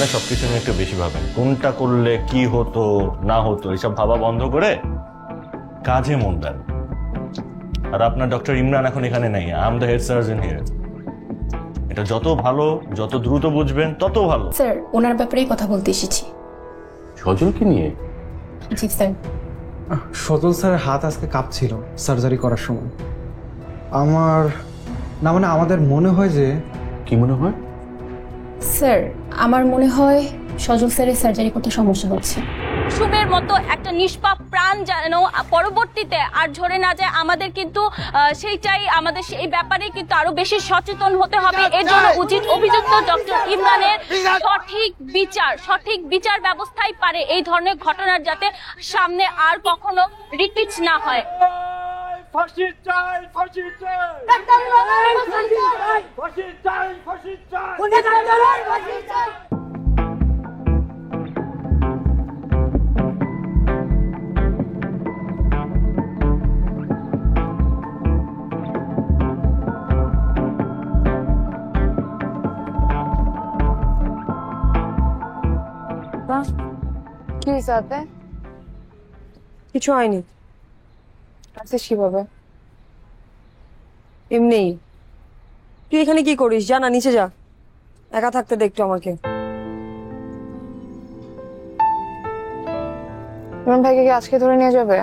না সবকিছু নিয়ে একটু বেশি ভাবেন, কোনটা করলে কি হতো না হতো এসব ভাবা বন্ধ করে কাজে মন দেন। আর আপনার ডক্টর ইমরান এখন এখানে নেই, I am the head surgeon here. এটা যত ভালো, যত দ্রুত বুঝবেন তত ভালো। স্যার, ওনার ব্যাপারেই কথা বলতে এসেছি। সজলকে নিয়ে? জি স্যার। সজল স্যারের হাত আজকে কাঁপছিল সার্জারি করার সময়। আমাদের মনে হয় যে। কি মনে হয়? স্যার, আমার মনে হয় সজল স্যারের সার্জারি করতে সমস্যা হচ্ছে। সুমের মতো একটা নিষ্পাপ প্রাণ যেন পরবর্তীতে আর ঝরে না যায়, আমাদের কিন্তু সেইটাই আমাদের সেই ব্যাপারে কিন্তু আরো বেশি সচেতন হতে হবে। এর জন্য উচিত অভিযুক্ত ডক্টর ইমরানের সঠিক বিচার ব্যবস্থাই পারে এই ধরনের ঘটনার যাতে সামনে আর কখনো রিপিট না হয়। ফাঁসি চাই, ফাঁসি চাই, ফাঁসি চাই, ফাঁসি চাই। কি হয়েছে? কিছু হয়নি। আসছিস কিভাবে? এমনি। তুই এখানে কি করিস? যা না, নিচে যা, একা থাকতে দেখতো আমাকে। ইমরান ভাইকে কি আজকে ধরে নিয়ে যাবে?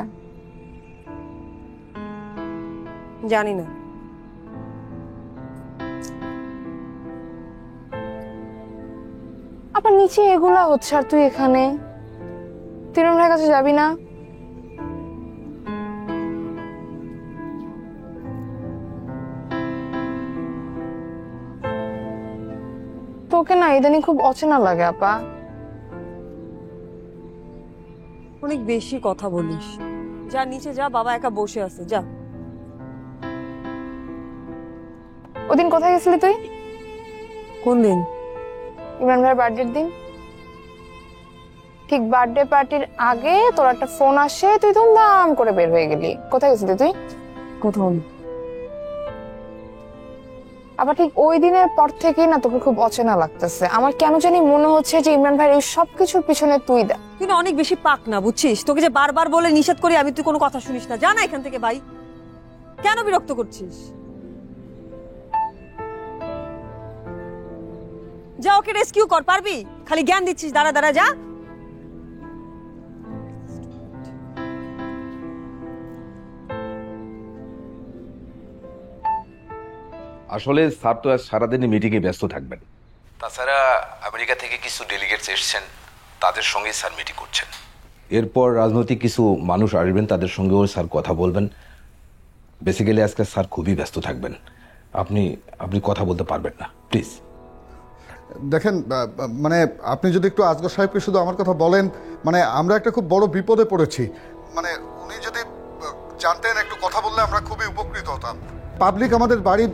জানি না। আবার নিচে এগুলা হচ্ছে আর তুই এখানে? তুই ইমরান ভাইয়ের কাছে যাবি না? তোকে না ইদানিং খুব অচেনা লাগে আপা। অনেক বেশি কথা বলিস। যা নিচে যা, বাবা একা বসে আছে, যা। ওদিন কোথায় গেছিলি তুই? কোন দিন? ইমরান ভাইয়ের বার্থডের দিন। ঠিক বার্থডে পার্টির আগে তোর একটা ফোন আসে, তুই ধুমধাম করে বের হয়ে গেলি। কোথায় গেছিলি তুই? কোথাও না। আবার ঠিক ওই দিনের পর থেকেই না তোকে খুব অচেনা লাগতেছে। আমার কেন জানি মনে হচ্ছে যে ইমরান ভাইয়ের এই সবকিছুর পিছনে তুই দা। তুই না অনেক বেশি পাক না, বুঝছিস? তোকে যে বারবার বলে নিষেধ করি আমি, তুই কোনো কথা শুনিস না। যা না এখান থেকে ভাই, কেন বিরক্ত করছিস? যা, ওকে রেস্কিউ কর। পারবি? খালি জ্ঞান দিচ্ছিস, দাঁড়া দাঁড়া, যা। আসলে স্যার তো আজ সারাদিনই মিটিংয়ে ব্যস্ত থাকবেন। তাছাড়া আমেরিকা থেকে কিছু ডেলিগেটস এসছেন, তাদের সঙ্গেই স্যার মিটিং করছেন। এরপর রাজনৈতিক কিছু মানুষ আসবেন, তাদের সঙ্গেও স্যার কথা বলবেন। বেসিক্যালি আজকে স্যার খুবই ব্যস্ত থাকবেন। আপনি কথা বলতে পারবেন না, প্লিজ। দেখেন, মানে আপনি যদি একটু আজগর সাহেবকে শুধু আমার কথা বলেন, মানে আমরা একটা খুব বড় বিপদে পড়েছি। মানে উনি যদি জানতেন, একটু কথা বললে আমরা খুবই উপকৃত হতাম। পাবলিক আমাদের বাড়ি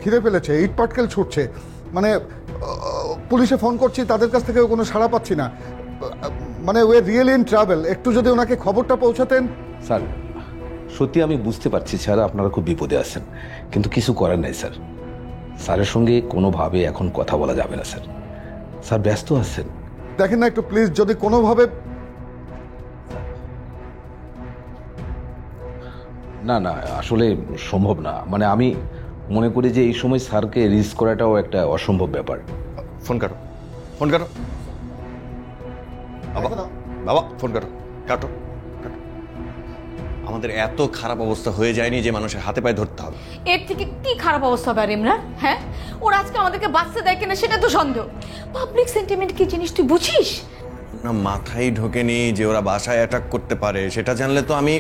ঘিরে ফেলেছে, ইট পাটকেল ছুটছে। মানে পুলিশে ফোন করছি, তাদের কাছ থেকে কোনো সাড়া পাচ্ছি না। মানে ওয়ে রিয়েলি ইন ট্রাভেল। একটু যদি ওনাকে খবরটা পৌঁছাতেন। স্যার, সত্যি আমি বুঝতে পারছি স্যার, আপনারা খুব বিপদে আছেন, কিন্তু কিছু করার নাই স্যার। স্যারের সঙ্গে কোনোভাবে এখন কথা বলা যাবে না স্যার। স্যার ব্যস্ত আছেন। দেখেন না একটু প্লিজ, যদি কোনোভাবে। না না, আসলে সম্ভব না। মানে আমি মনে করি যে এই সময় স্যারকে রিস্ক করাটাও একটা অসম্ভব ব্যাপার। ফোন কাটো, ফোন কাটো বাবা, বাবা ফোন কাটো, কাটো। আমাদের এত খারাপ অবস্থা হয়ে যায়নি যে মানুষের হাতে পায়ে ধরতে হবে। এর থেকে কি খারাপ অবস্থা হবে আর ইমরান? হ্যাঁ, ওরা আজকে আমাদেরকে বাঁচতে দেয় কিনা সেটা তো সন্দেহ। পাবলিক সেন্টিমেন্ট কি জিনিস তুই বুঝিস না? মাথায় ঢোকেনি যে ওরা বাসায় অ্যাটাক করতে পারে। সেটা জানলে তো আমি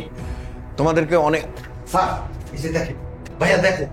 তোমাদেরকে অনেক। স্যার, এই যে দেখেন ভাইয়া, দেখো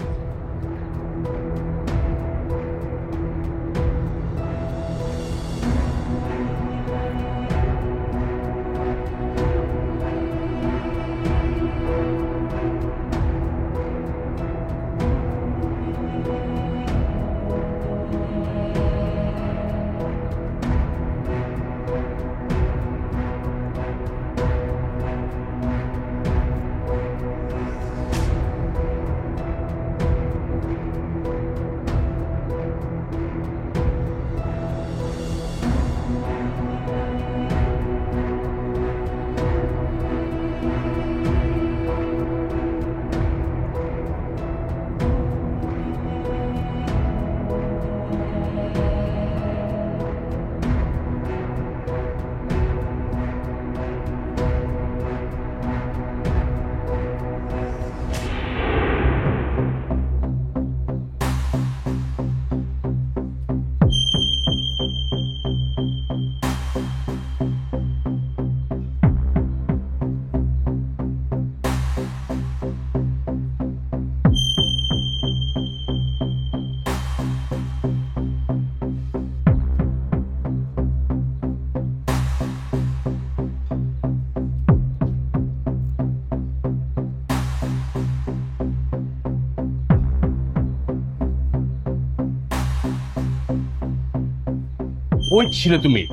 কই ছিলে তুমি?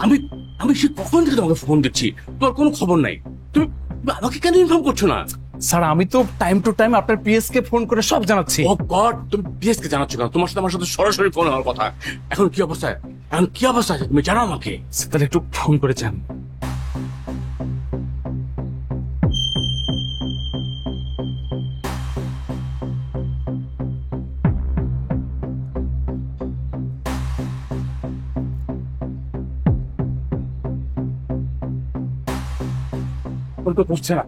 আমি আমি সে কখন থেকে তোমাকে ফোন দিচ্ছি, তোমার কোনো খবর নাই। তুমি আমাকে কেন ইনফর্ম করছো না? স্যার আমি তো টাইম টু টাইম আপনার পিএস কে ফোন করে সব জানাচ্ছি। ও গড, তুমি পিএস কে জানাচ্ছ কেন? তোমার সাথে আমার সাথে সরাসরি ফোন হওয়ার কথা। এখন কি অবস্থায় আছে তুমি জানো আমাকে? তাহলে একটু ফোন করে যান। ফোন তো করছে না।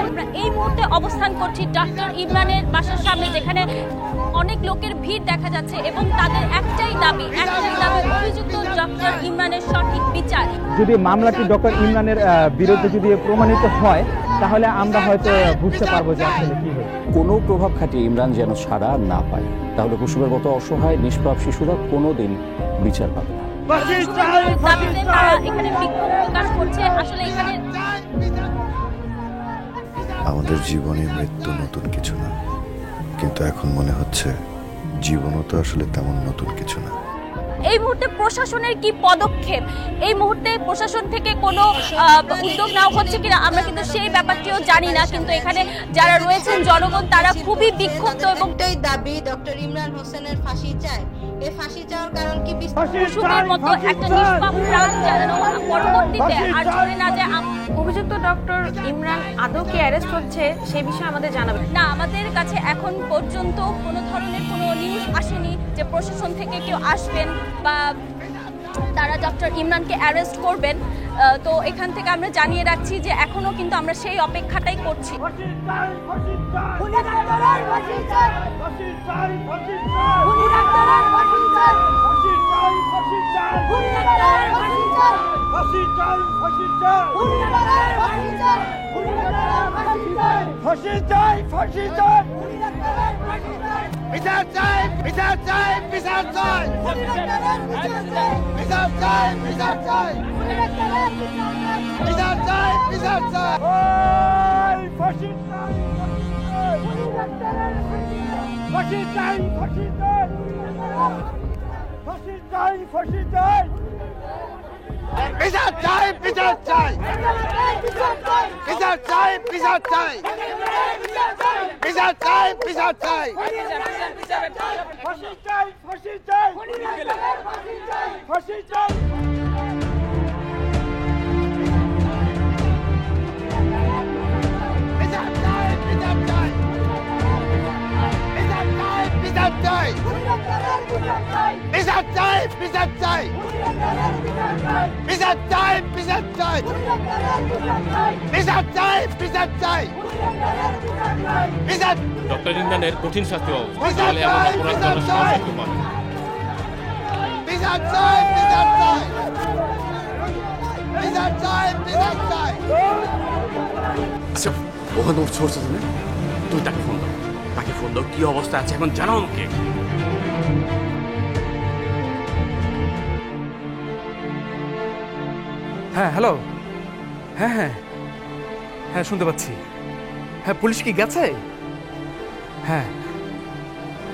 আমরা এই মুহূর্তে অবস্থান করছি ডক্টর ইমরানের বাসার সামনে, যেখানে অনেক লোকের ভিড় দেখা যাচ্ছে এবং তাদের একটাই দাবি অভিযুক্ত ডক্টর ইমরানের সঠিক বিচার। যদি মামলাটি ডক্টর ইমরানের বিরুদ্ধে যদি প্রমাণিত হয় তাহলে আমরা হয়তো বুঝতে পারবো যে আসলে কি হয়। কোনো প্রভাব খাটিয়ে ইমরান যেন ছাড়া না পায়, তাহলে কুসুমের মতো অসহায় নিষ্পাপ শিশুরা কোনোদিন বিচার পাবে না। দাবিতে তারা এখানে বিক্ষোভ প্রকাশ করছে। আসলে এখানে আমাদের জীবনে মৃত্যু নতুন কিছু না, কিন্তু এখন মনে হচ্ছে জীবনও তো আসলে তেমন নতুন কিছু না। এই মুহূর্তে প্রশাসনের কি পদক্ষেপ, এই মুহূর্তে প্রশাসন থেকে কোনো উদ্যোগ নেওয়া হচ্ছে কিনা আমরা কিন্তু সেই ব্যাপারটিও জানি না। কিন্তু এখানে যারা রয়েছেন জনগণ তারা খুবই বিক্ষুব্ধ এবং দাবি ডক্টর ইমরান হোসেনের ফাঁসি চায়। এই ফাঁসি চাওয়ার কারণ কি? কুসুমের মতো একটা নিষ্পাপ প্রাণ যেন পরবর্তীতে আর ঝরে না যায়। অভিযুক্ত ডক্টর ইমরান আদৌ কি অ্যারেস্ট হচ্ছে সেই বিষয়ে আমাদের জানাবেন না। আমাদের কাছে এখন পর্যন্ত কোনো ধরনের কোনো নিউজ আসেনি যে প্রশাসন থেকে কেউ আসবেন বা তারা ডক্টর ইমরানকে অ্যারেস্ট করবেন। তো এখান থেকে আমরা জানিয়ে রাখছি যে এখনো কিন্তু আমরা সেই অপেক্ষাটাই করছি। ডক্টর ইমরানের কঠিন শাস্তি হওয়া উচিত, তাহলে এমন অপরাধ করার সাহস করতে পারে। আচ্ছা, ওখানে তোমার ছোট তুমি তুই তাকে ফোন দাও, কি অবস্থা আছে এখন জানাও আমাকে। হ্যাঁ হ্যালো, হ্যাঁ হ্যাঁ হ্যাঁ শুনতে পাচ্ছি। হ্যাঁ পুলিশ কি গেছে? হ্যাঁ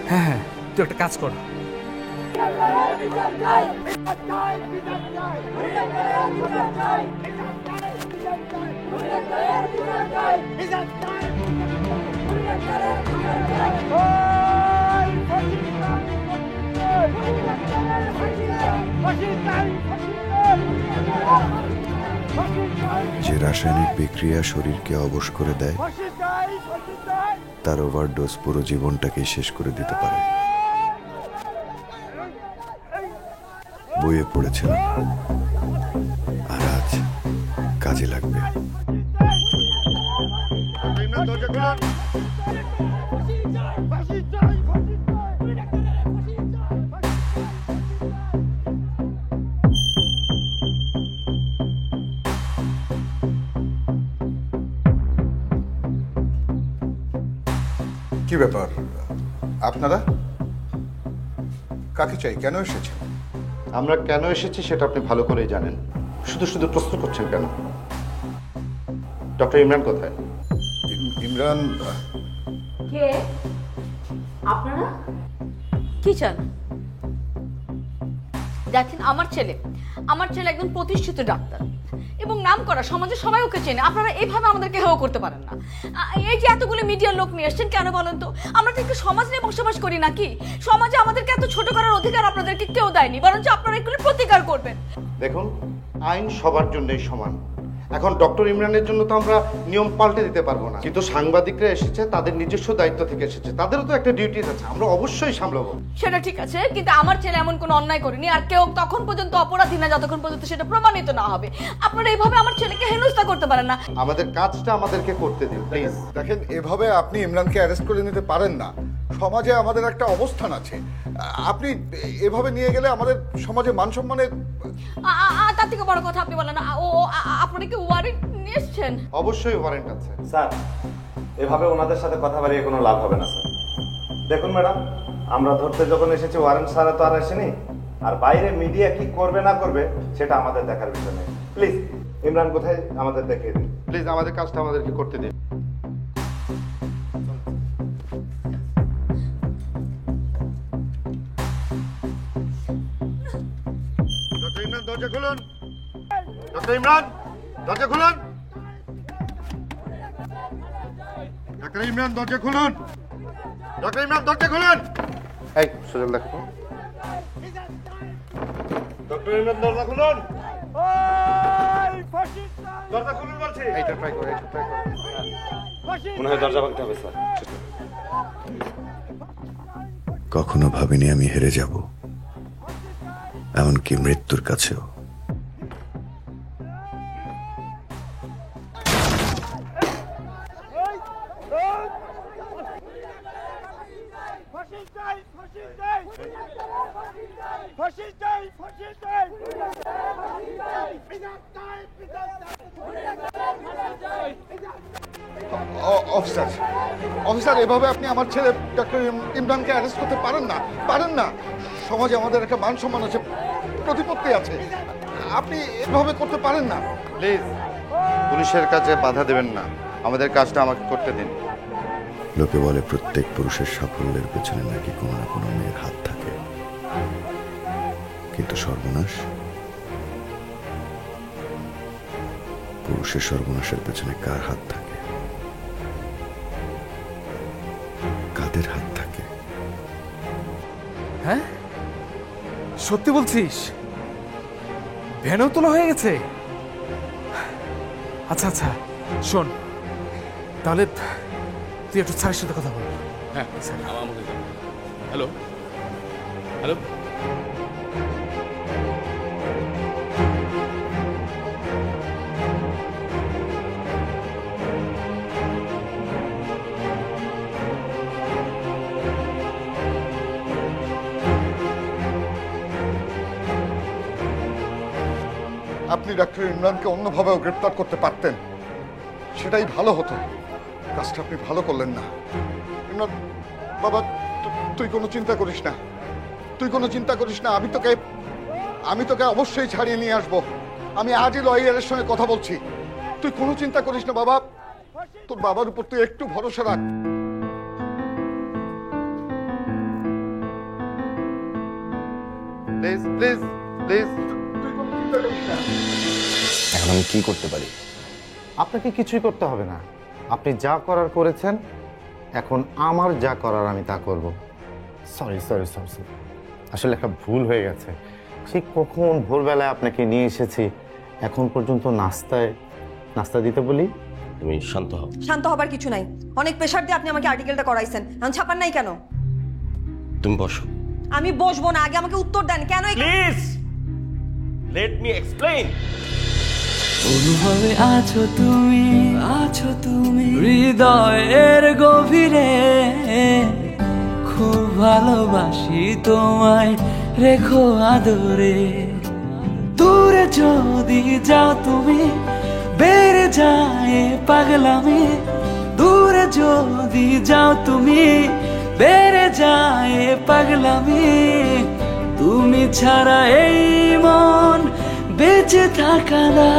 হ্যাঁ হ্যাঁ তুই একটা কাজ কর, যে রাসায়নিক বিক্রিয়া শরীরকে অবশ করে দেয়, তার ওভারডোজ পুরো জীবনটাকেই শেষ করে দিতে পারে। বইয়ে পড়েছিলাম, আর আজ কাজে লাগবে। কি ব্যাপার, আপনারা কাকে চাই, কেন এসেছেন? আমরা কেন এসেছি সেটা আপনি ভালো করেই জানেন, শুধু শুধু প্রশ্ন করছেন কেন? ডক্টর ইমরান কোথায়? ইমরান কে আপনারা কি চান? দেখেন, আমার ছেলে একজন প্রতিষ্ঠিত ডাক্তার এবং নাম করা, সমাজে সবাই ওকে চেনে। আপনারা এইভাবে আমাদেরকে হেয় করতে পারেন না। এই যে এতগুলো মিডিয়ার লোক নিয়ে এসছেন, কেন বলেন তো? আমরা তো একটু সমাজ নিয়ে বসবাস করি নাকি? সমাজে আমাদেরকে এত ছোট করার অধিকার আপনাদেরকে কেউ দেয়নি, বরঞ্চ আপনারা এগুলো প্রতিকার করবেন। দেখুন, আইন সবার জন্যই সমান। এখন ডক্টর ইমরানের জন্য তো আমরা নিয়ম পাল্টে দিতে পারবো না, কিন্তু সাংবাদিকরা এসেছে, তাদের নিজস্ব দায়িত্ব থেকে এসেছে, তাদেরও তো একটা ডিউটিস আছে, আমরা অবশ্যই সামলাবো। সেটা ঠিক আছে, কিন্তু আমার ছেলে এমন কোনো অন্যায় করেনি, আর কেউ তখন পর্যন্ত অপরাধী না যতক্ষণ পর্যন্ত সেটা প্রমাণিত না হবে। আপনারা এইভাবে আমার ছেলেকে হেনস্থা করতে পারেন না। আমাদের কাজটা আমাদেরকে করতে দিন প্লিজ। দেখেন, এভাবে আপনি ইমরানকে অ্যারেস্ট করে নিতে পারেন না। সমাজে আমাদের একটা অবস্থান আছে, আপনি এভাবে নিয়ে গেলে আমাদের সমাজে মান সম্মানের। তার থেকে বড় কথা আপনি বলেন না, আপনারা কি ওয়ারেন্ট নিয়ে এসছেন? অবশ্যই ওয়ারেন্ট আছে স্যার। এভাবে ওনাদের সাথে কথা বাড়িয়ে কোনো লাভ হবে না স্যার। দেখুন ম্যাডাম, আমরা ধরতে যখন এসেছি ওয়ারেন্ট ছাড়া তো আর আসেনি, আর বাইরে মিডিয়া কি করবে না করবে সেটা আমাদের দেখার বিষয় নেই। প্লিজ ইমরান কোথায় আমাদের দেখিয়ে দিন। প্লিজ আমাদের কাজটা আমাদেরকে করতে দিন। ডক্টর ইমরান, দরজা খুলুন। ডক্টর ইমরান, দরজা খুলুন। ডক্টর ইমরান, দরজা খুলুন। ডক্টর ইমরান, দরজা খুলুন। এই সুজল দেখো, ডক্টর ইমরান, দরজা খুলুন। দরজা খুলুন বলছি। এইটা ট্রাই করো, এইটা ট্রাই করো। মনে হয় দরজা ভাঙতে হবে স্যার। কখনো ভাবিনি আমি হেরে যাব, এমনকি মৃত্যুর কাছেও। অফিসার, অফিসার, এভাবে আপনি আমার ছেলে ডক্টর ইমরানকে অ্যারেস্ট করতে পারেন না, পারেন না। সমাজে আমাদের একটা মান সম্মান আছে, প্রতিপত্তি আছে, আপনি এভাবে করতে পারেন না। প্লিজ পুলিশের কাছে বাধা দেবেন না, আমাদের কাজটা আমাকে করতে দিন। লোকে বলে প্রত্যেক পুরুষের সাফল্যের পেছনে নাকি কোনো না কোনো মেয়ের হাত থাকে, কিন্তু সর্বনাশ, পুরুষের সর্বনাশের পেছনে কার হাত থাকে, কাদের হাত থাকে? হ্যাঁ, সত্যি বলছিস? ভ্যানও তোলা হয়ে গেছে? আচ্ছা আচ্ছা, শোন তাহলে তুই একটু স্যারের সাথে কথা বল। হ্যাঁ স্যার, আমাকে হ্যালো হ্যালো। আপনি ডক্টর ইমরানকে অন্যভাবেও গ্রেপ্তার করতে পারতেন, সেটাই ভালো হতো। কাজটা আপনি ভালো করলেন না। ইমরান বাবা, তুই কোনো চিন্তা করিস না, তুই কোনো চিন্তা করিস না। আমি তোকে অবশ্যই ছাড়িয়ে নিয়ে আসবো। আমি আজই লয়ারের সঙ্গে কথা বলছি। তুই কোনো চিন্তা করিস না বাবা, তোর বাবার উপর তুই একটু ভরসা রাখ। Please please please. এখন আমি কি করতে পারি? আপনাকে কিছুই করতে হবে না, আপনি যা করার করেছেন, এখন আমার যা করার আমি তা করব। সরি সরি সরি সরি, আসলে একটা ভুল হয়ে গেছে। সেই কখন ভোরবেলায় আপনাকে নিয়ে এসেছি, এখন পর্যন্ত নাস্তা দিতে বলি। তুমি শান্ত হও। শান্ত হবার কিছু নাই, অনেক প্রেশার দিয়ে আপনি আমাকে আর্টিকেলটা করাইছেন, এখন ছাপার নাই কেন? তুমি বসো। আমি বসবো না, আগে আমাকে উত্তর দেন কেন। Please let me explain. অনুভবে আছো তুমি হৃদয়ের গভীরে, খুব ভালোবাসি তোমায়, রেখো আদরে। দূরে যদি যাও তুমি, বেড়ে যায় পাগলামি। দূরে যদি যাও তুমি, বেড়ে যায় পাগলামি, তুমি ছাড়া এই মন বেঁচে থাকা না।